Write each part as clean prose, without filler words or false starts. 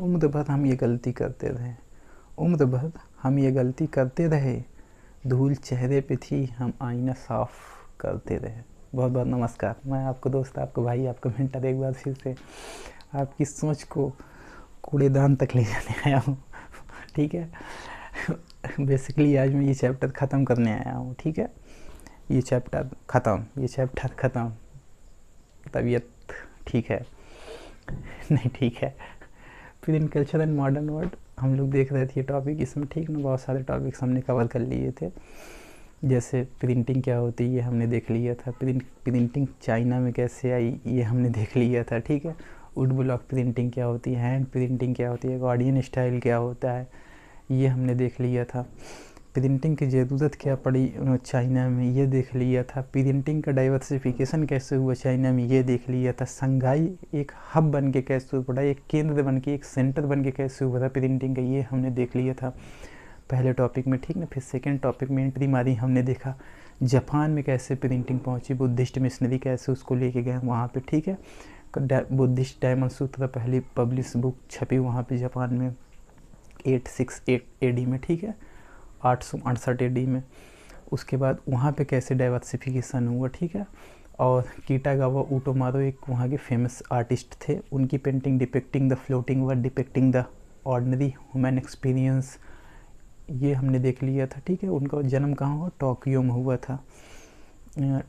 उम्र भर हम ये गलती करते रहे, उम्र भर हम ये गलती करते रहे, धूल चेहरे पे थी हम आईना साफ करते रहे। बहुत बहुत नमस्कार, मैं आपको दोस्त, आपको भाई, आपका मेंटर एक बार फिर से आपकी सोच को कूड़ेदान तक ले जाने आया हूँ। ठीक है, बेसिकली आज मैं ये चैप्टर ख़त्म करने आया हूँ। ठीक है, ये चैप्टर ख़त्म। तबीयत ठीक है? नहीं ठीक है। फिर in culture and modern world हम लोग देख रहे थे ये टॉपिक, इसमें ठीक ना बहुत सारे टॉपिक्स हमने कवर कर लिए थे। जैसे प्रिंटिंग क्या होती है ये हमने देख लिया था, प्रिंटिंग चाइना में कैसे आई ये हमने देख लिया था। ठीक है, वुड ब्लॉक प्रिंटिंग क्या होती है, हैंड प्रिंटिंग क्या होती है, गार्डियन स्टाइल क्या होता है, ये हमने देख लिया था। प्रिंटिंग की ज़रूरत क्या पड़ी चाइना में, ये देख लिया था। प्रिंटिंग का डाइवर्सिफिकेशन कैसे हुआ चाइना में, ये देख लिया था। संघाई एक हब बन के कैसे पड़ा, एक केंद्र बन के, एक सेंटर बन के कैसे हुआ था प्रिंटिंग का, ये हमने देख लिया था पहले टॉपिक में। ठीक ना, फिर सेकेंड टॉपिक में एंट्री मारी हमने, देखा जापान में कैसे प्रिंटिंग पहुंची, बुद्धिस्ट मिशनरी कैसे उसको लेके गए वहाँ पे। ठीक है, बुद्धिस्ट डायमंड सूत्र पहली पब्लिश बुक छपी वहाँ पे जापान में 868 AD में। ठीक है, 868 AD में। उसके बाद वहाँ पे कैसे डाइवर्सिफिकेशन हुआ। ठीक है, और कीटागावा उटोमारो एक वहाँ के फेमस आर्टिस्ट थे, उनकी painting depicting the floating world, depicting the ordinary human experience, ये हमने देख लिया था। ठीक है, उनका जन्म कहाँ हुआ, टोक्यो में हुआ था।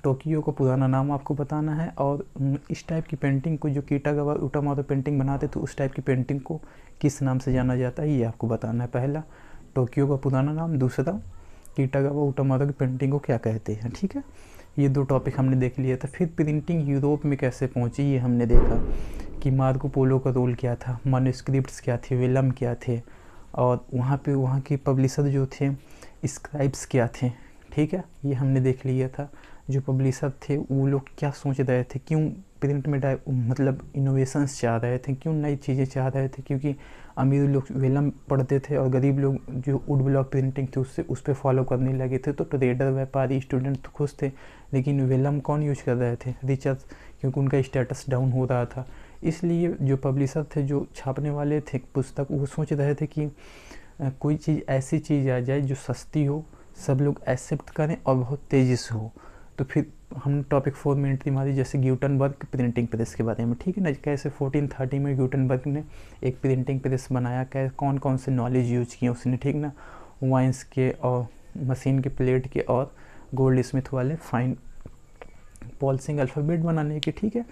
टोक्यो को पुराना नाम आपको बताना है, और इस टाइप की पेंटिंग को जो कीटागावा उटोमारो पेंटिंग बनाते थे उस टाइप की पेंटिंग को किस नाम से जाना जाता है ये आपको बताना है। पहला टोक्यो का पुराना नाम, दूसरा कीटागावा उटोमारो की पेंटिंग को क्या कहते हैं। ठीक है, ये दो टॉपिक हमने देख लिया था। फिर प्रिंटिंग यूरोप में कैसे पहुंची ये हमने देखा कि मार्को पोलो का रोल क्या था, मैन्युस्क्रिप्ट्स क्या थे, वेलम क्या थे, और वहाँ पे वहाँ के पब्लिशर जो थे स्क्राइब्स क्या थे। ठीक है, ये हमने देख लिया था। जो पब्लिशर थे वो लोग क्या सोच रहे थे, क्यों प्रिंट में मतलब इनोवेशंस चाह रहे थे, क्यों नई चीज़ें चाह रहे थे, क्योंकि अमीर लोग वेलम पढ़ते थे और गरीब लोग जो वुड ब्लॉक प्रिंटिंग थी उससे उस पर फॉलो करने लगे थे। तो ट्रेडर, व्यापारी, स्टूडेंट तो खुश थे, लेकिन वेलम कौन यूज कर रहे थे, रिचर्स, क्योंकि उनका स्टेटस डाउन हो रहा था। इसलिए जो पब्लिशर थे, जो छापने वाले थे पुस्तक, वो सोच रहे थे कि कोई चीज़ ऐसी चीज़ आ जाए जो सस्ती हो, सब लोग एक्सेप्ट करें और बहुत तेज़ी से हो। तो फिर हम टॉपिक 4 में एंट्री मारी, जैसे ग्यूटनबर्ग प्रिंटिंग प्रेस के बारे में। ठीक है ना, कैसे 1430 में ग्यूटनबर्ग ने एक प्रिंटिंग प्रेस बनाया, कैसे कौन कौन से नॉलेज यूज किए उसने। ठीक ना, वाइंस के और मशीन के प्लेट के और गोल्ड स्मिथ वाले फाइन पॉलिशिंग अल्फ़ाबेट बनाने के। ठीक है,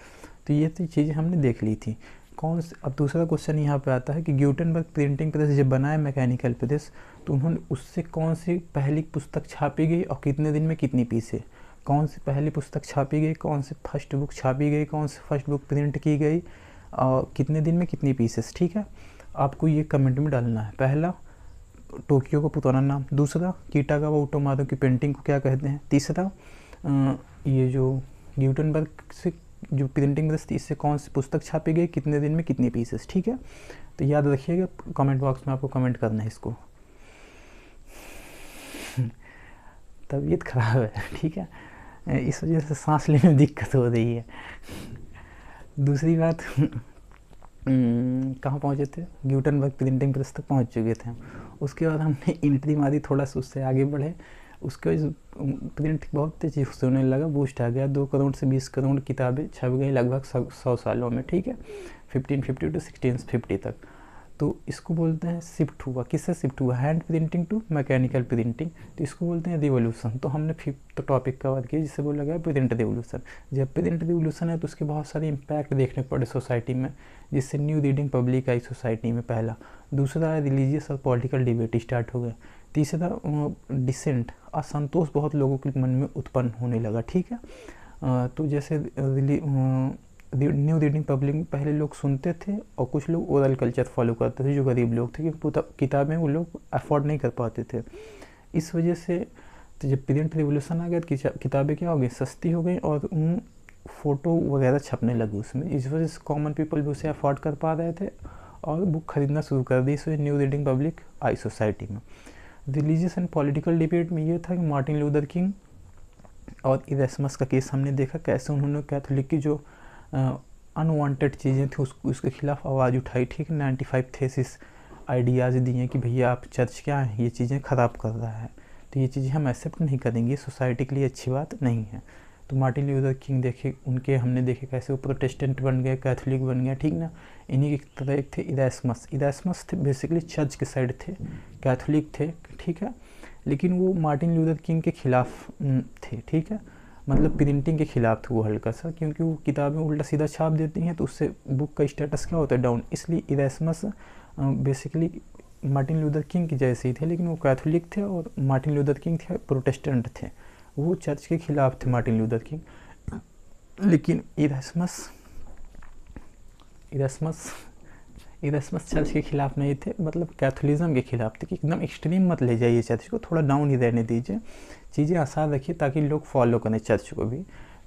तो ये तो चीज़ें हमने देख ली थी। कौन से, अब दूसरा क्वेश्चन यहाँ पे आता है कि ग्यूटनबर्ग प्रिंटिंग प्रेस जब बनाया मैकेनिकल प्रेस, तो उन्होंने उससे कौन सी पहली पुस्तक छापी गई और कितने दिन में कितनी पीसे, कौन सी पहली पुस्तक छापी गई, कौन सी फर्स्ट बुक छापी गई, कौन सी फर्स्ट बुक प्रिंट की गई और कितने दिन में कितनी पीसेस। ठीक है, आपको ये कमेंट में डालना है। पहला टोक्यो का पुराना नाम, दूसरा कीटागावा उटोमारो की पेंटिंग को क्या कहते हैं, तीसरा ये जो ग्यूटनबर्ग से जो प्रिंटिंग प्रेस थी इससे कौन सी पुस्तक छापी गई, कितने दिन में कितनी पीसेस। ठीक है, तो याद रखिएगा, कमेंट बॉक्स में आपको कमेंट करना है इसको। तबीयत खराब है, ठीक है, इस वजह से सांस लेने में दिक्कत हो रही है। दूसरी बात, कहाँ पहुँचे थे, ग्यूटनबर्ग प्रिंटिंग प्रेस तक पहुँच चुके थे। उसके बाद हमने एंट्री मारी, थोड़ा सा उससे आगे बढ़े, उसके वजह प्रिंट बहुत तेज़ी से होने लगा, बूस्ट आ गया, 2 करोड़ से 20 करोड़ किताबें छप गई लगभग 100 सालों में। ठीक है, 1550 to 1650 तक। तो इसको बोलते हैं शिफ्ट हुआ, किससे शिफ्ट हुआ, hand printing to mechanical printing, तो इसको बोलते हैं रिवोल्यूशन। तो हमने 5th टॉपिक कवर किया जिसे बोला गया प्रिंट रिवोल्यूशन। जब प्रिंट रिवोल्यूशन है तो उसके बहुत सारे इम्पैक्ट देखने पड़े सोसाइटी में, जिससे न्यू रीडिंग पब्लिक आई सोसाइटी में, पहला। दूसरा, रिलीजियस और पॉलिटिकल डिबेट स्टार्ट हो गए। तीसरा, डिसेंट, असंतोष बहुत लोगों के मन में उत्पन्न होने लगा। ठीक है, तो जैसे न्यू रीडिंग पब्लिक में पहले लोग सुनते थे और कुछ लोग ओरल कल्चर फॉलो करते थे, जो गरीब लोग थे, क्योंकि किताबें वो लोग अफोर्ड नहीं कर पाते थे। इस वजह से तो जब प्रिंट रिवोल्यूशन आ गया तो किताबें क्या हो गई, सस्ती हो गई और फ़ोटो वगैरह छपने लगी उसमें। इस वजह से कॉमन पीपल भी उसे अफोर्ड कर पा रहे थे और बुक खरीदना शुरू कर दी। इस वजह न्यू रीडिंग पब्लिक आई सोसाइटी में। रिलीजियस एंड पॉलिटिकल डिबेट में ये था कि मार्टिन लूथर किंग और इरेस्मस का केस हमने देखा, कैसे उन्होंने कैथोलिक की जो अनवांटेड चीज़ें थी उसके खिलाफ आवाज़ उठाई, ठीक है। 95 थेसिस आइडियाज़ दिए कि भैया आप चर्च क्या है, ये चीज़ें ख़राब कर रहा है, तो ये चीज़ें हम एक्सेप्ट नहीं करेंगे, सोसाइटी के लिए अच्छी बात नहीं है। तो मार्टिन लूथर किंग देखे, उनके हमने देखे कैसे वो प्रोटेस्टेंट बन गए, कैथोलिक बन गया, ठीक ना। इन्हीं की तरह एक थे इरास्मस थे, बेसिकली चर्च के साइड थे, कैथोलिक थे, ठीक है। लेकिन वो मार्टिन लूथर किंग के खिलाफ थे, ठीक है, मतलब प्रिंटिंग के खिलाफ थे वो हल्का सा, क्योंकि वो किताबें उल्टा सीधा छाप देती हैं तो उससे बुक का स्टेटस क्या होता है, डाउन। इसलिए Erasmus basically Martin Luther king की जैसे ही थे, लेकिन वो कैथोलिक थे और मार्टिन लूथर किंग थे प्रोटेस्टेंट थे, वो चर्च के खिलाफ थे मार्टिन लूथर किंग। लेकिन इरास्मस चर्च के खिलाफ नहीं थे, मतलब कैथोलिज्म के खिलाफ थे कि एकदम एक्सट्रीम मत ले जाइए चर्च को, थोड़ा डाउन ही रहने दीजिए, चीज़ें आसान रखिए ताकि लोग फॉलो करें चर्च को भी,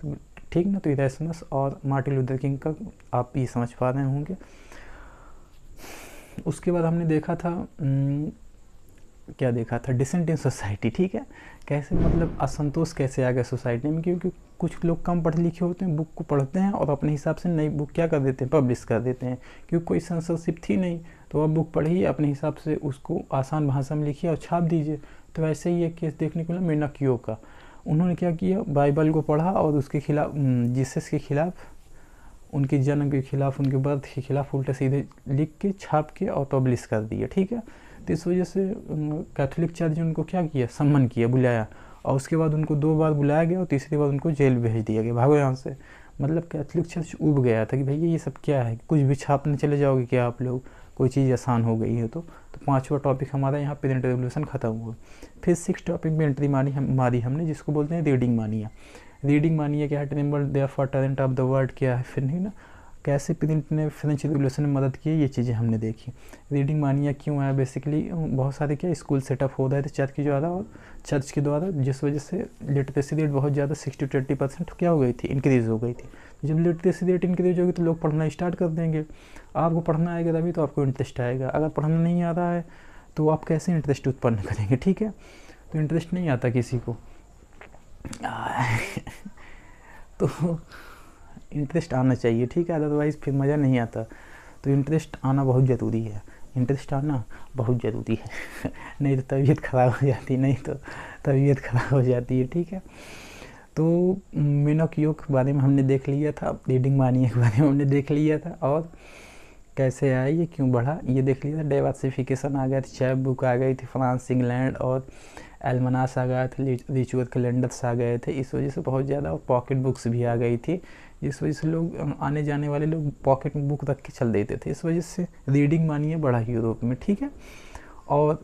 तो ठीक ना। तो इरास्मस और मार्टिन लूथर किंग का आप ये समझ पा रहे होंगे। उसके बाद हमने देखा था क्या देखा था, डिसेंट इन सोसाइटी, ठीक है। कैसे मतलब असंतोष कैसे आ गया सोसाइटी में, क्योंकि कुछ लोग कम पढ़े लिखे होते हैं, बुक को पढ़ते हैं और अपने हिसाब से नई बुक क्या कर देते हैं, पब्लिश कर देते हैं, क्योंकि कोई सेंसरशिप थी नहीं, तो आप बुक पढ़िए अपने हिसाब से, उसको आसान भाषा में लिखिए और छाप दीजिए। तो ऐसे ही एक केस देखने को मिला मेनाकियो का। उन्होंने क्या किया, बाइबल को पढ़ा और उसके खिलाफ, जीसस के खिलाफ, उनके जन्म के खिलाफ, उनके बर्थ के खिलाफ उल्टे सीधे लिख के छाप के और पब्लिश कर दिया, ठीक है। तो इस वजह से कैथोलिक चर्च ने उनको क्या किया, सम्मान किया, बुलाया, और उसके बाद उनको 2 बार बुलाया गया और तीसरी बार उनको जेल भेज दिया गया, भागो यहाँ से। मतलब कैथोलिक चर्च उब गया था कि भैया ये सब क्या है, कुछ भी छापने चले जाओगे क्या आप लोग, कोई चीज़ आसान हो गई है तो 5वां टॉपिक हमारा यहाँ प्रिंट रेवोल्यूशन ख़त्म हुआ। फिर 6 टॉपिक में एंट्री मारी हमने, जिसको बोलते हैं रीडिंग मानिया। रीडिंग मानिया क्या है, tremble therefore talent of the world क्या है, फिर नहीं ना, कैसे प्रिंट ने फ्रेंच रिवोल्यूशन में मदद की, ये चीज़ें हमने देखी। रीडिंग मानिया क्यों आया, बेसिकली बहुत सारे क्या स्कूल सेटअप हो रहे थे चर्च के द्वारा, जिस वजह से लिटरेसी रेट बहुत ज़्यादा 60 to 80% क्या हो गई थी, इंक्रीज़ हो गई थी। जब लिटरेसी रेट इंक्रीज होगी तो लोग पढ़ना स्टार्ट कर देंगे, आपको पढ़ना आएगा तभी तो आपको इंटरेस्ट आएगा, अगर पढ़ना नहीं आ रहा है तो आप कैसे इंटरेस्ट उत्पन्न करेंगे, ठीक है। तो इंटरेस्ट नहीं आता किसी को तो इंटरेस्ट आना चाहिए, ठीक है, अदरवाइज़ फिर मज़ा नहीं आता। तो इंटरेस्ट आना बहुत ज़रूरी है, इंटरेस्ट आना बहुत ज़रूरी है नहीं तो तबीयत ख़राब हो जाती, है, ठीक है। तो मेनाकियो के बारे में हमने देख लिया था, रीडिंग मानिया के बारे में हमने देख लिया था, और कैसे आया, ये क्यों बढ़ा, ये देख लिया था। डाइवर्सिफिकेशन आ गया था, चैप बुक आ गई थी, फ्रांस इंग्लैंड, और एल्मनास आ गया था, रिचुअल कैलेंडर्स आ गए थे, इस वजह से बहुत ज़्यादा, और पॉकेट बुक्स भी आ गई थी, जिस वजह से लोग आने जाने वाले लोग पॉकेट में बुक रख के चल देते थे, इस वजह से रीडिंग मानिए बढ़ा यूरोप में, ठीक है। और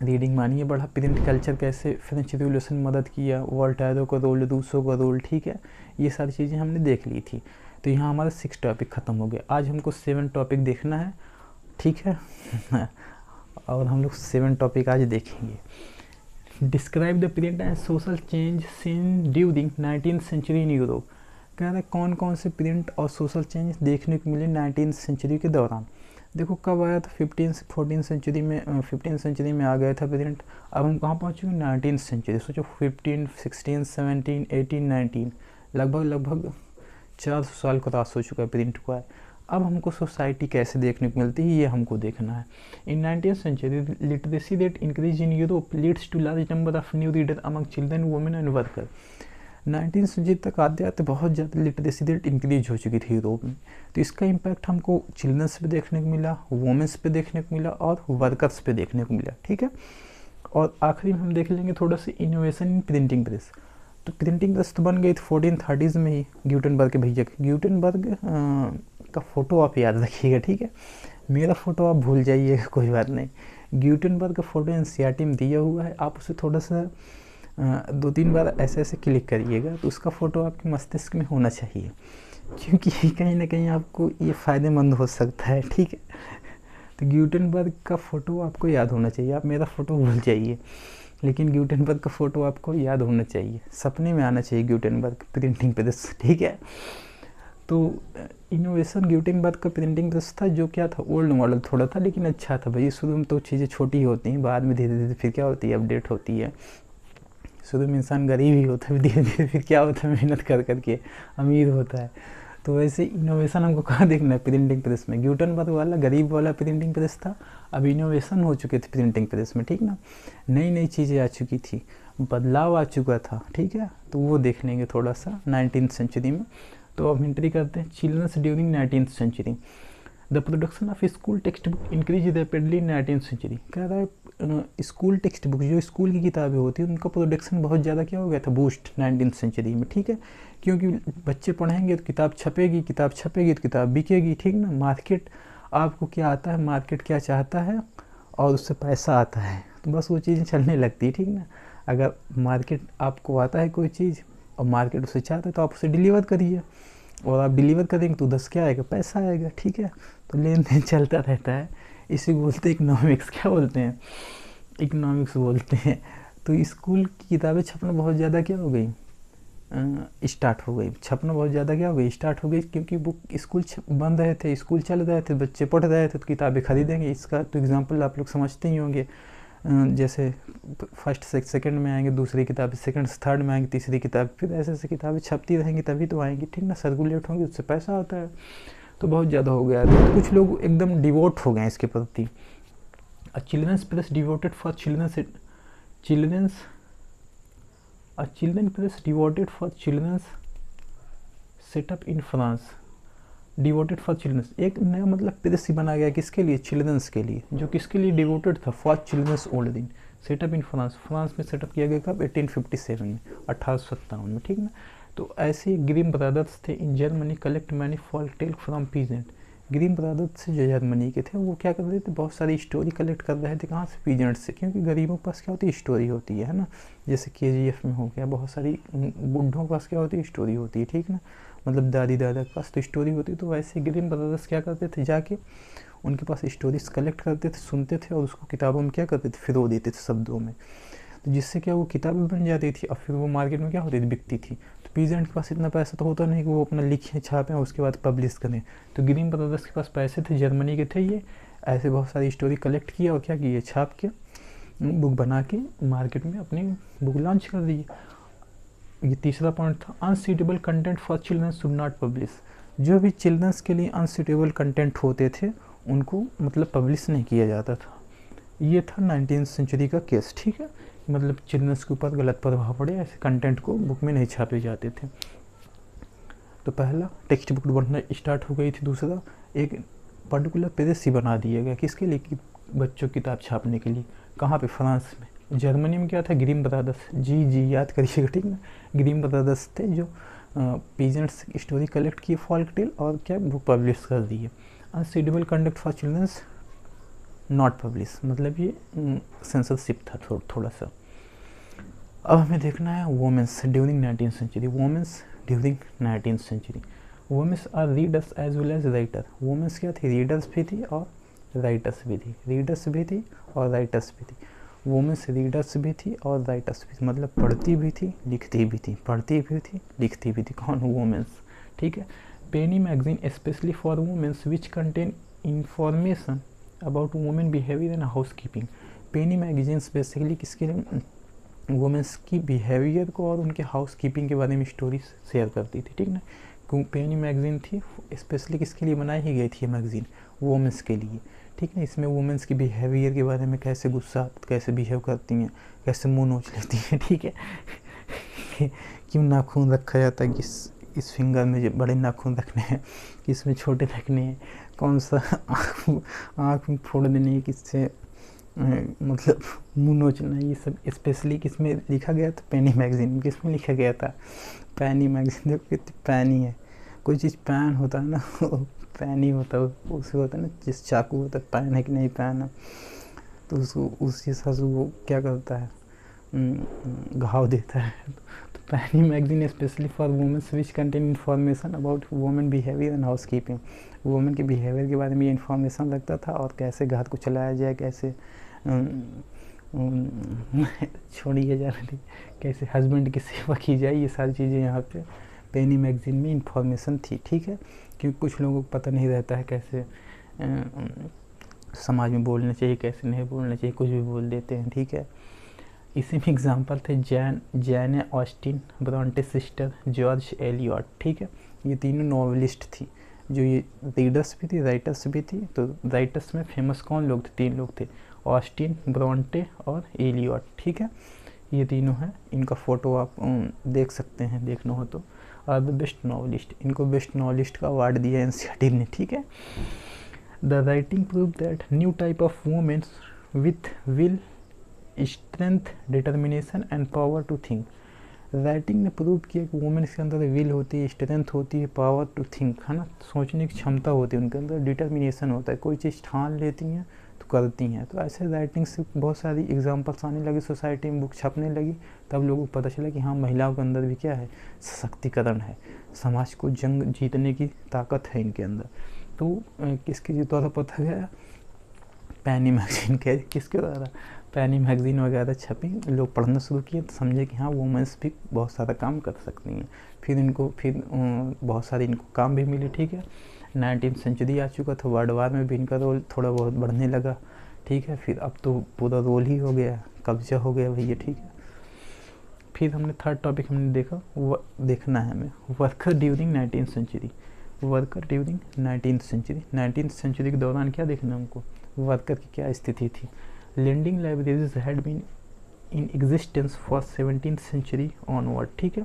रीडिंग मानिए बढ़ा, प्रिंट कल्चर कैसे फ्रेंच रिवोल्यूशन में मदद किया, वोल्टेरो का रोल, रूसो का रोल, ठीक है, ये सारी चीज़ें हमने देख ली थी। तो यहाँ हमारा 6 टॉपिक ख़त्म हो गया। आज हमको 7 टॉपिक देखना है, ठीक है और हम लोग 7 टॉपिक आज देखेंगे। Describe the print and social change scene during 19th century in Europe. कह रहे कौन कौन से प्रिंट और सोशल चेंज देखने को मिले 19th सेंचुरी के दौरान। देखो कब आया था, 15 सेंचुरी में आ गया था प्रिंट। अब हम कहाँ पहुँच चुके, 19th सेंचुरी। सोचो 15, 16, 17, 18, 19, लगभग 400 साल का रास हो चुका है प्रिंट को। अब हमको सोसाइटी कैसे देखने को मिलती है ये हमको देखना है। In 19th century literacy rate increase in Europe leads to large number of new reader among children, women and worker. 19th century तक आते आते बहुत ज़्यादा लिटरेसी रेट इंक्रीज हो चुकी थी यूरोप में। तो इसका इम्पैक्ट हमको चिल्ड्रंस पे देखने को मिला, वुमेंस पे देखने को मिला, और वर्कर्स पे देखने को मिला, ठीक है। और आखिरी में हम देख लेंगे थोड़ा सा इनोवेशन इन प्रिंटिंग प्रेस। तो प्रिंटिंग प्रेस तो बन गई थी 1430s में ही, ग्यूटेनबर्ग के भैया। ग्यूटेनबर्ग का फ़ोटो आप याद रखिएगा, ठीक है, मेरा फ़ोटो आप भूल जाइएगा, कोई बात नहीं। ग्यूटेनबर्ग का फ़ोटो एनसीईआरटी में दिया हुआ है, आप उसे थोड़ा सा 2-3 बार ऐसे क्लिक करिएगा, तो उसका फ़ोटो आपके मस्तिष्क में होना चाहिए, क्योंकि कहीं ना कहीं आपको ये फ़ायदेमंद हो सकता है, ठीक है। तो ग्यूटेनबर्ग का फ़ोटो आपको याद होना चाहिए, आप मेरा फ़ोटो भूल जाइए, लेकिन ग्यूटेनबर्ग का फ़ोटो आपको याद होना चाहिए, सपने में आना चाहिए ग्यूटेनबर्ग प्रिंटिंग प्रेस, ठीक है। तो इनोवेशन ग्यूटेनबर्ग का प्रिंटिंग प्रेस था, जो क्या था, ओल्ड मॉडल थोड़ा था लेकिन अच्छा था भाई। शुरू में तो चीज़ें छोटी होती हैं, बाद में धीरे धीरे फिर क्या होती है, अपडेट होती है। शुरू में इंसान गरीब ही होता है, धीरे धीरे फिर क्या होता है, मेहनत कर करके अमीर होता है। तो वैसे इनोवेशन हमको कहाँ देखना है, प्रिंटिंग प्रेस में। ग्यूटेनबर्ग वाला गरीब वाला प्रिंटिंग प्रेस था, अब इनोवेशन हो चुके थे प्रिंटिंग प्रेस में, ठीक ना। नई नई चीज़ें आ चुकी थी, बदलाव आ चुका था, ठीक है। तो वो देख लेंगे थोड़ा सा 19th सेंचुरी में। तो अब एंट्री करते हैं, childrens during 19th century. The production of school text book increase rapidly in 19th century. कह रहा है स्कूल टेक्स्ट बुक, जो स्कूल की किताबें होती हैं, उनका प्रोडक्शन बहुत ज़्यादा क्या हो गया था, बूस्ट 19th सेंचुरी में, ठीक है। क्योंकि बच्चे पढ़ेंगे तो किताब छपेगी, किताब छपेगी तो किताब बिकेगी, ठीक ना। मार्केट आपको क्या आता है, मार्केट क्या चाहता है और उससे पैसा आता है, तो बस वो चीज़ें चलने लगती है, ठीक ना। अगर मार्केट आपको आता है कोई चीज़ और मार्केट उसे चाहता है तो आप उसे डिलीवर करिए, और आप डिलीवर करेंगे तो 10 क्या आएगा, पैसा आएगा, ठीक है। तो लेन देन चलता रहता है, इसी को बोलते हैं इकोनॉमिक्स। क्या बोलते हैं, इकोनॉमिक्स बोलते हैं। तो स्कूल की किताबें छपना बहुत ज़्यादा क्या हो गई, स्टार्ट हो गई, छपना बहुत ज़्यादा क्या हो गई, स्टार्ट हो गई। क्योंकि बुक स्कूल बंद रहे थे, स्कूल चल रहे थे, बच्चे पढ़ रहे थे, तो किताबें खरीदेंगे। इसका तो एग्जांपल आप लोग समझते ही होंगे, जैसे फर्स्ट सेकंड में आएंगे दूसरी किताब, सेकंड थर्ड में आएंगे तीसरी किताब, फिर ऐसे ऐसे किताबें छपती रहेंगी तभी तो आएंगी, ठीक ना। सर्कुलेट होंगी, उससे पैसा आता है। तो बहुत ज़्यादा हो गया है, तो कुछ लोग एकदम डिवोट हो गए हैं इसके प्रति। Childrens press devoted for children press devoted for childrens set up in France. Devoted for childrens, एक नया मतलब प्रेस ही बना गया, किसके लिए, चिल्ड्रंस के लिए, जो किसके लिए डिवोटेड था, फॉर चिल्ड्रंस ओल्ड दिन। सेटअप इन फ्रांस, फ्रांस में सेटअप किया गया कब, 1857 में, 1857 में, ठीक ना। तो ऐसे ग्रीम ब्रदर्स थे in Germany, collect many folk tale from peasant. Grimm brothers जो जर्मनी के थे, वो क्या कर रहे थे, बहुत सारी स्टोरी कलेक्ट कर रहे थे, कहाँ से, पीजेंट से। क्योंकि गरीबों के पास क्या होती है, स्टोरी होती है ना। जैसे KGF में हो गया, बहुत सारी बुढ़ों के पास क्या होती है, स्टोरी होती है, ठीक ना। मतलब दादी दादा के पास तो स्टोरी होती है। तो वैसे ग्रीम ब्रदर्स क्या करते थे, जाके उनके पास स्टोरीज कलेक्ट करते थे, सुनते थे, और उसको किताबों में क्या करते थे, फिरो देते थे शब्दों में। तो जिससे क्या वो किताबें बन जाती थी, और फिर वो मार्केट में क्या होती थी, बिकती थी। तो पीजेंट के पास इतना पैसा तो होता नहीं कि वो अपना लिखें, छापें और उसके बाद पब्लिश करें। तो ग्रीम ब्रदर्स के पास पैसे थे, जर्मनी के थे ये, ऐसे बहुत सारी स्टोरी कलेक्ट किया और क्या किए, छाप के बुक बना के मार्केट में अपनी बुक लॉन्च कर दी। ये तीसरा पॉइंट था, unsuitable content for children should not publish. जो भी चिल्ड्रंस के लिए अनसूटेबल कंटेंट होते थे, उनको मतलब पब्लिश नहीं किया जाता था। ये था 19th सेंचुरी का केस, ठीक है। मतलब चिल्ड्रंस के ऊपर गलत प्रभाव पड़े, ऐसे कंटेंट को बुक में नहीं छापे जाते थे। तो पहला, टेक्स्ट बुक बनना स्टार्ट हो गई थी। दूसरा, एक पर्टिकुलर प्रेस ही बना दिया गया, किसके लिए, कि बच्चों की किताब छापने के लिए। कहाँ पे, फ्रांस में। जर्मनी में क्या था, ग्रीम ब्रदर्स, जी याद करिएगा, ठीक ना। ग्रीम ब्रदर्स थे जो पीजेंट्स स्टोरी कलेक्ट किए, फॉल्क टेल, और क्या बुक पब्लिश कर दी है। Unsuitable conduct for childrens not publish, मतलब ये सेंसरशिप था थोड़ा सा। अब हमें देखना है womens during 19th century. Womens during 19th century, womens are readers as well as writer. Womens क्या थी, रीडर्स भी थी और राइटर्स भी थी, रीडर्स भी थी और राइटर्स भी थी। वोमेंस रीडर्स भी थी और राइटर्स भी थी, मतलब पढ़ती भी थी, लिखती भी थी, पढ़ती भी थी, लिखती भी थी। कौन, वोमेंस, ठीक है। Penny magazine specially for womens which contain information about women behaviour and house keeping. Penny magazines basically किसके लिए, वुमेंस की बिहेवियर को और उनके हाउस कीपिंग के बारे में स्टोरीज शेयर करती थी, ठीक ना। पेनी मैगजीन थी, स्पेशली किसके लिए बनाई ही गई थी ये मैगजीन, वुमेंस के लिए, ठीक है। इसमें वुमेंस की बिहेवियर के बारे में, कैसे गुस्सा, कैसे बिहेव करती हैं, कैसे मुंह नोच लेती हैं, ठीक है। क्यों नाखून रखा जाता है, कि इस फिंगर में जो बड़े नाखून रखने हैं, किसमें छोटे रखने हैं, कौन सा आँख में फोड़ देने है, किससे मतलब मुंह नोचना, ये सब स्पेशली किसमें लिखा गया था, पेनी मैगजीन में। किसमें लिखा गया था, पेनी मैगजीन। देखो कितनी पैनी है, कोई चीज़ पैन होता है ना, पैनी होता है, उसे होता है ना, जिस चाकू होता है, पैन है कि नहीं पैन है, तो उसको उस हिसाब से वो क्या करता है, घाव देता है। तो penny magazine specially for womens which contain information about women behaviour and house keeping. Women के बिहेवियर के बारे में ये इन्फॉर्मेशन रखता था, और कैसे घर को चलाया जाए, कैसे छोड़िए जाने, कैसे हस्बैंड की सेवा की जाए, ये सारी चीज़ें यहाँ पे पेनी मैगजीन में इंफॉर्मेशन थी, ठीक है। क्योंकि कुछ लोगों को पता नहीं रहता है कैसे समाज में बोलना चाहिए, कैसे नहीं बोलना चाहिए, कुछ भी बोल देते हैं, ठीक है। इसी में एग्जांपल थे Jain Austin Brontë sister, George Eliot, ठीक है। ये तीनों नॉवलिस्ट थी, जो ये रीडर्स भी थी, राइटर्स भी थी। तो राइटर्स में फेमस कौन लोग थे? 3 लोग थे, ऑस्टिन, ब्रोंटे और एलियट। ठीक है, ये तीनों हैं। इनका फ़ोटो आप देख सकते हैं, देखना हो तो। आर द बेस्ट नॉवलिस्ट, इनको बेस्ट नॉवलिस्ट का अवार्ड दिया एनसीईआरटी ने। ठीक है, the writing prove that new type of womens with will, strength, determination and power to think. Writing ने प्रूव किया कि वुमेन्स के अंदर विल होती है, स्ट्रेंथ होती है, पावर टू थिंक, है ना, सोचने की क्षमता होती है उनके अंदर, डिटर्मिनेशन होता है, कोई चीज़ ठान लेती हैं तो करती हैं। तो ऐसे राइटिंग से बहुत सारी एग्जांपल्स आने लगी, सोसाइटी में बुक छपने लगी, तब लोगों को पता चला कि हाँ, महिलाओं के अंदर भी क्या है, सशक्तिकरण है, समाज को जंग जीतने की ताकत है इनके अंदर। तो किसके द्वारा पता गया? पैनी मैगजीन के, किसके द्वारा? पैनी मैगजीन वगैरह छपी, लोग पढ़ना शुरू किए तो समझे कि हाँ, वुमेंस भी बहुत सारा काम कर सकती हैं। फिर बहुत सारे इनको काम भी मिले। ठीक है, 19वीं सेंचुरी आ चुका था, वर्ल्ड वार में भी इनका रोल थोड़ा बहुत बढ़ने लगा। ठीक है, फिर अब तो पूरा रोल ही हो गया, कब्जा हो गया भैया। ठीक है, फिर हमने थर्ड टॉपिक हमने देखना है हमें, वर्कर ड्यूरिंग 19वीं सेंचुरी। वर्कर ड्यूरिंग 19वीं सेंचुरी, 19वीं सेंचुरी के दौरान क्या देखना हमको, वर्कर की क्या स्थिति थी। Lending libraries had been in existence for 17th century onward. ठीक है,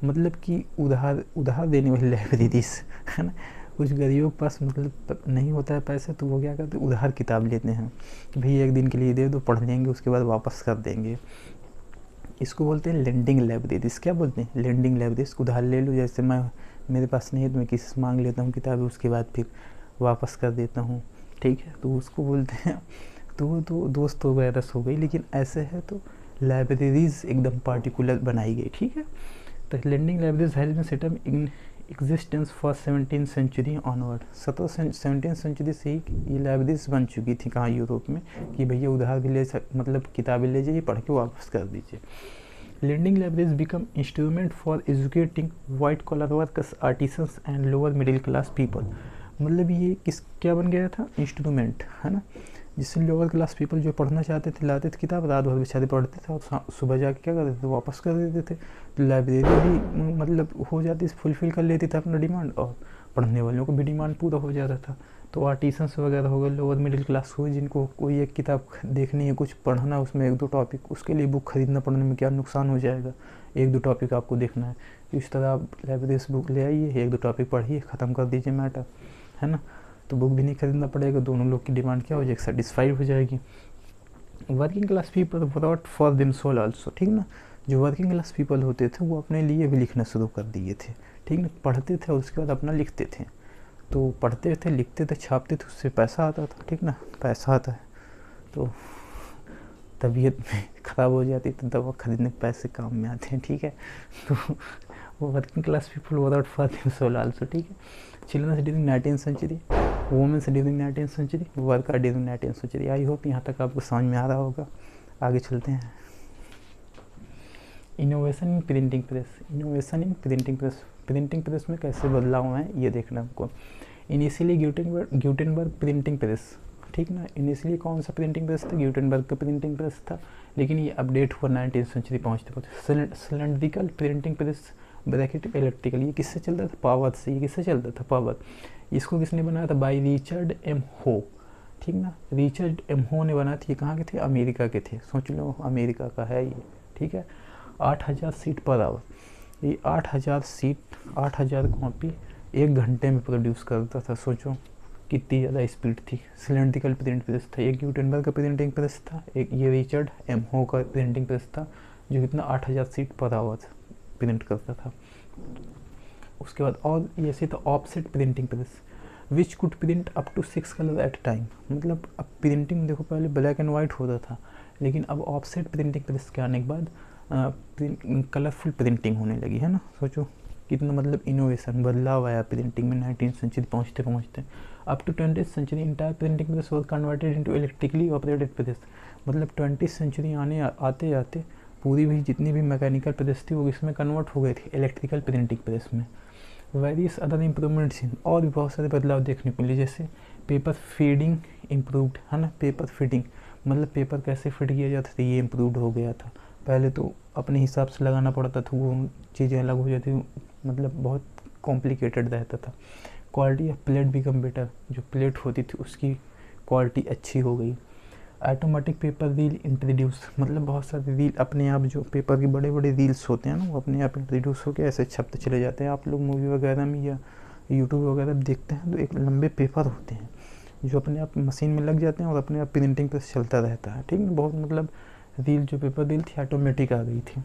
मतलब कि उधार देने वाली लाइब्रेरीज, है ना। कुछ गरीबों के पास मतलब नहीं होता है पैसे, तो वो क्या करते हैं, उधार किताब लेते हैं कि भैया 1 दिन के लिए दे दो, पढ़ लेंगे, उसके बाद वापस कर देंगे। इसको बोलते हैं लेंडिंग लाइब्रेरीज। क्या बोलते हैं? Lending libraries. उधार ले लो, जैसे मेरे पास नहीं है तो मैं किसी से मांग लेता हूँ किताबें, उसके बाद फिर वापस कर देता हूँ। ठीक है, तो उसको बोलते हैं। तो दोस्त वगैरह हो गई, लेकिन ऐसे है तो लाइब्रेरीज एकदम पार्टिकुलर बनाई गई। ठीक है, तो lending libraries has been set up in existence for 17th century onward. 17th century से ही ये लाइब्रेरीज बन चुकी थी, कहाँ, यूरोप में, कि भैया उधार भी मतलब किताबें ले जाइए, पढ़ के वापस कर दीजिए। Lending libraries become instrument for educating white collar workers, artisans and lower middle class people. मतलब ये क्या बन गया था? इंस्ट्रूमेंट, है ना, जिससे लोअर क्लास पीपल जो पढ़ना चाहते थे लाते थे किताब, रात भर बेचारे पढ़ते थे और सुबह जाके क्या करते थे, वापस कर देते थे। तो लाइब्रेरी भी मतलब हो जाती, फुलफिल कर लेती था अपना डिमांड, और पढ़ने वालों को भी डिमांड पूरा हो जाता था। तो आर्टिसंस वगैरह हो गए, लोअर मिडिल क्लास हुए, जिनको कोई एक किताब देखनी है, कुछ पढ़ना, उसमें 1-2 टॉपिक, उसके लिए बुक खरीदना, पढ़ने में क्या नुकसान हो जाएगा, 1-2 टॉपिक आपको देखना है, तो इस तरह आप लाइब्रेरी से बुक ले आइए, 1-2 टॉपिक पढ़िए, ख़त्म कर दीजिए मैटर, है ना। तो बुक भी नहीं खरीदना पड़ेगा, दोनों लोग की डिमांड क्या हो जाएगी, सेटिस्फाइड हो जाएगी। Working class people brought for them soul also. ठीक ना, जो वर्किंग क्लास पीपल होते थे वो अपने लिए भी लिखना शुरू कर दिए थे। ठीक ना, पढ़ते थे और उसके बाद अपना लिखते थे। तो पढ़ते थे, लिखते थे, छापते थे, उससे पैसा आता था। ठीक ना, पैसा आता है तो तबीयत ख़राब हो जाती तो दवा खरीदने के पैसे काम में आते हैं। ठीक है, तो वो working class people without for them soul also. ठीक है, childrens during 19th century, womens during 19th century, worker during 19th century. I hope यहाँ तक आपको समझ में आ रहा होगा। आगे चलते हैं। Innovation in printing press. Innovation in printing press, printing press में कैसे बदलाव हैं ये देखना हमको। Initially Gutenberg printing press. ठीक ना, इनिशियली कौन सा प्रिंटिंग प्रेस था? ग्यूटेनबर्ग का प्रिंटिंग प्रेस था, लेकिन ये अपडेट हुआ 19th सेंचुरी पहुँचते पहुँचते। Cylindrical printing press bracket electrical, ये किससे चलता था? पावर से। ये किससे चलता था? पावर। इसको किसने बनाया था? बाय रिचर्ड एम हो। ठीक ना, रिचर्ड एम हो ने बनाया था। ये कहाँ के थे? अमेरिका के थे। सोच लो, अमेरिका का है ये। ठीक है, 8000 सीट पर आवर। ये 8000 सीट, 8000 कॉपी 1 घंटे में प्रोड्यूस करता था। सोचो कितनी ज़्यादा स्पीड थी। सिलेंड्रिकल प्रिंट प्रेस था। एक ग्यूटेनबर्ग का प्रिंटिंग प्रेस था, एक ये रिचर्ड एम हो का प्रिंटिंग प्रेस था, जो कितना 8000 सीट पर आवर प्रिंट करता था। उसके बाद और ऐसे तो offset printing press, which could print up to 6 colour at time. मतलब अब प्रिंटिंग देखो, पहले ब्लैक एंड वाइट होता था, लेकिन अब ऑफसेट प्रिंटिंग प्रेस के आने के बाद कलरफुल प्रिंटिंग होने लगी, है ना। सोचो कितना मतलब इनोवेशन, बदलाव आया प्रिंटिंग में 19th सेंचुरी पहुँचते पहुँचते। Up to 20th century entire printing press was converted into electrically operated press. मतलब 20th सेंचुरी आते आते पूरी भी जितनी भी मैकेनिकल प्रेस थी वो इसमें कन्वर्ट हो गई थी इलेक्ट्रिकल प्रिंटिंग प्रेस में। वेरियस अदर इम्प्रूवमेंट्स इन, और भी बहुत सारे बदलाव देखने को मिले, जैसे पेपर फीडिंग इम्प्रूव्ड, है ना। पेपर फीडिंग मतलब पेपर कैसे फिट किया जाता था, ये इम्प्रूव्ड हो गया था। पहले तो अपने हिसाब से लगाना पड़ता था, वो चीज़ें अलग हो जाती, मतलब बहुत कॉम्प्लिकेटेड रहता था। Quality of plate become better, जो प्लेट होती थी उसकी क्वालिटी अच्छी हो गई। ऑटोमेटिक पेपर रील इंट्रोड्यूस, मतलब बहुत सारे रील अपने आप, जो पेपर के बड़े बड़े रील्स होते हैं ना, वो अपने आप इंट्रोड्यूस होकर ऐसे छपते चले जाते हैं। आप लोग मूवी वगैरह में या यूट्यूब वगैरह देखते हैं तो एक लंबे पेपर होते हैं जो अपने आप मशीन में लग जाते हैं और अपने आप प्रिंटिंग पर चलता रहता है, ठीक है। बहुत मतलब रील, जो पेपर रील थी ऑटोमेटिक आ गई थी।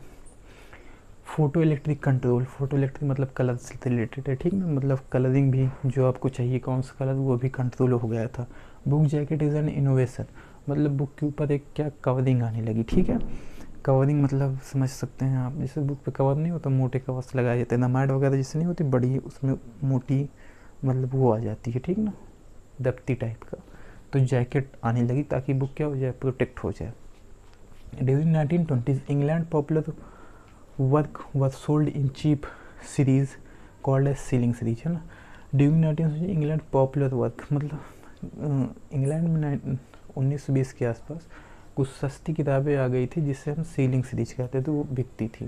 Photo electric control, photo electric मतलब कलर से रिलेटेड है, ठीक ना, मतलब कलरिंग भी जो आपको चाहिए कौन सा कलर वो भी कंट्रोल हो गया था। Book jacket is an innovation, मतलब बुक के ऊपर एक क्या कवरिंग आने लगी, ठीक है। कवरिंग मतलब समझ सकते हैं आप, जैसे बुक पे कवर नहीं होता, मोटे कवर्स लगाए जाते हैं, रामायण वगैरह जैसे नहीं होती बड़ी, उसमें मोटी मतलब वो आ जाती है, ठीक ना, दफ्ती टाइप का। तो जैकेट आने लगी ताकि बुक क्या हो जाए, प्रोटेक्ट हो जाए। During 1920s England popular work was sold in cheap series called as shilling series, है ना। ड्यूरिंग 1920 इंग्लैंड पॉपुलर वर्क, मतलब इंग्लैंड में 1920 के आसपास कुछ सस्ती किताबें आ गई थी जिससे हम सीलिंग सीरीज कहते थे, तो वो बिकती थी।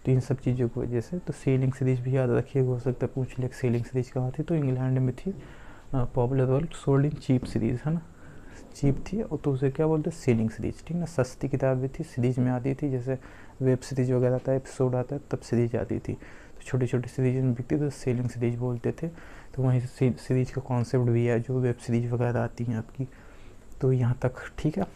तो इन सब चीज़ों की वजह से तो सीलिंग सीरीज भी याद रखिए, हो सकता है पूछ ले सीलिंग सीरीज कहाँ थी, तो इंग्लैंड में थी। Popular work sold in cheap series, है ना, चीप थी तो उसे क्या बोलते हैं, सीलिंग सीरीज, ठीक ना। सस्ती किताबें थी, सीरीज में आती थी, जैसे वेब सीरीज वगैरह आता है, एपिसोड आता है, तब सीरीज आती थी, तो छोटी छोटी सीरीज में बिकती तो सीलिंग सीरीज बोलते थे। तो वहीं सीरीज का कॉन्सेप्ट भी है, जो वेब सीरीज वगैरह आती हैं आपकी। तो यहाँ तक ठीक है।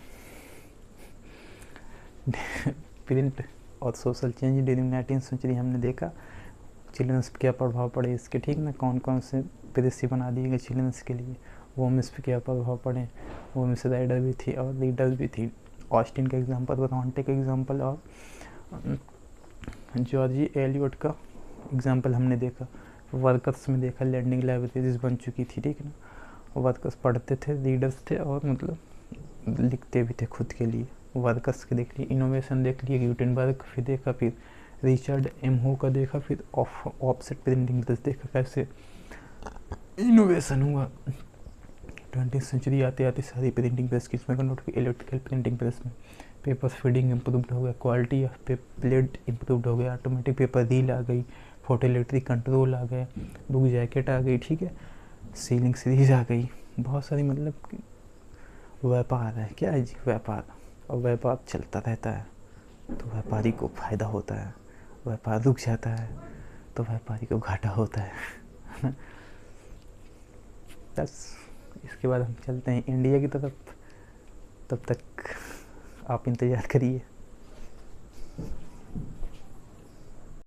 प्रिंट और social change during 19th century हमने देखा, चिल्ड्रंस पे क्या प्रभाव पड़े इसके, ठीक ना, कौन कौन से पॉलिसी बना दिए गए चिल्ड्रंस के लिए, वोमेंस पे क्या प्रभाव पड़े। वोमेंस राइडर भी थी और लीडर्स भी थी। ऑस्टिन का एग्जांपल, ब्रोंटे का एग्जांपल और जॉर्जी एलियट का एग्जांपल हमने देखा। वर्कर्स में देखा, लैंडिंग लाइब्रेरीज बन चुकी थी, ठीक है ना। वर्कर्स पढ़ते थे, लीडर्स थे और मतलब लिखते भी थे खुद के लिए। वर्कर्स के देख लिए, इनोवेशन देख लिए, ग्यूटेनबर्ग फिर देखा, फिर रिचर्ड एम हो का देखा, फिर ऑफसेट प्रिंटिंग प्रेस देखा कैसे इनोवेशन हुआ। 20th सेंचुरी आते आते सारी प्रिंटिंग प्रेस किसमें कन्वर्ट हुई, इलेक्ट्रिकल प्रिंटिंग प्रेस में। पेपर फीडिंग इम्प्रूव्ड हो गया, क्वालिटी ऑफ प्लेट इम्प्रूव्ड हो गया, ऑटोमेटिक पेपर रील आ गई, फोटो इलेक्ट्रिक कंट्रोल आ गए, बुक जैकेट आ गई, ठीक है, सीलिंग सीरीज आ गई। बहुत सारी मतलब व्यापार है, क्या है जी, व्यापार। और व्यापार चलता रहता है तो व्यापारी को फ़ायदा होता है, व्यापार रुक जाता है तो व्यापारी को घाटा होता है। बस इसके बाद हम चलते हैं इंडिया की तरफ, तब तक आप इंतज़ार करिए।